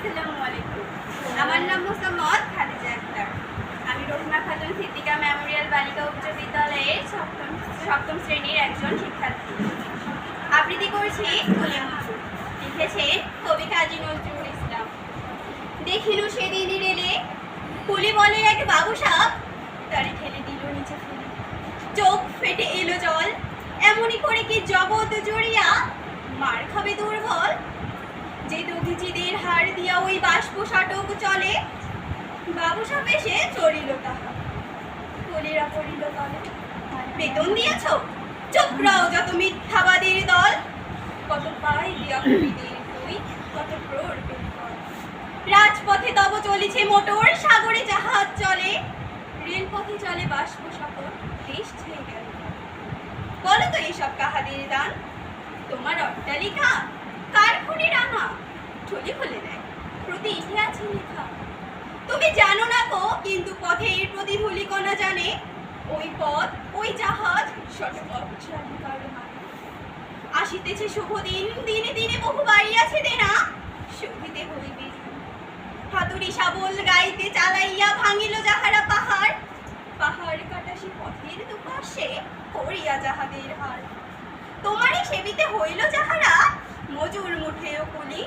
আসসালামু আলাইকুম। আমার নাম মোসাম্মদ খাদিজা আক্তার। আমি রহিমা খাতুন সিদ্দিকা মেমোরিয়াল বালিকা উচ্চ বিদ্যালয়ের সপ্তম শ্রেণীর একজন শিক্ষার্থী। আবৃত্তি করছি কুলিয়ামুচু। লিখেছেন কবি কাজী নজরুল ইসলাম। দেখিলু সেদিনই রেলে কুলি বলে এক বাবু সাপ, তারে ঠেলে দিল নিচে ফেলে। চোখ ফেটে এলো জল, এমনই করে কি জগৎ জড়িয়া মার খাবে দুর্বল। যে দধিচিদের হাড় দিয়া ওই বাষ্প সাটক চলে, বাবু সাপ এসে চড়িল তাহা, কলিরা পড়িল তলে। বেতন দিয়েছ? চুপ রাও যত মিথ্যাবাদীর দল। কত পাই দিয়া কবিদের বই, কত ক্রোড় বেতন। রাজপথে তব চলিছে মোটর, সাগরে জাহাজ চলে, রেলপথে চলে বাষ্প সাগর, দেশ ছেয়ে গেল। বলো তো এসব কাহাদের দান? তোমার অট্টালিকা কার খুনি রাঙা ঠলি খুলে দেয়, প্রতি ইতিহাসে লেখা। তুমি জানো না গো, কিন্তু পথের প্রতিধূলিকণা জানে, ওই পথ ওই জাহাজ শতবৎসরাধিকার মানে। আসিতেছে শুভ দিন, দিনে দিনে বহু বাড়িয়াছে দেনা, শুভিতে হইবে। হাতুড়ি শাবল গাইতে চালাইয়া ভাঙিল যাহারা পাহাড়, পাহাড় কাটা সে পথের দুপাশে করিয়া যাহাদের হার। তোমারই সেবিতে হইল যাহারা, মজুর মুঠেও কুলি,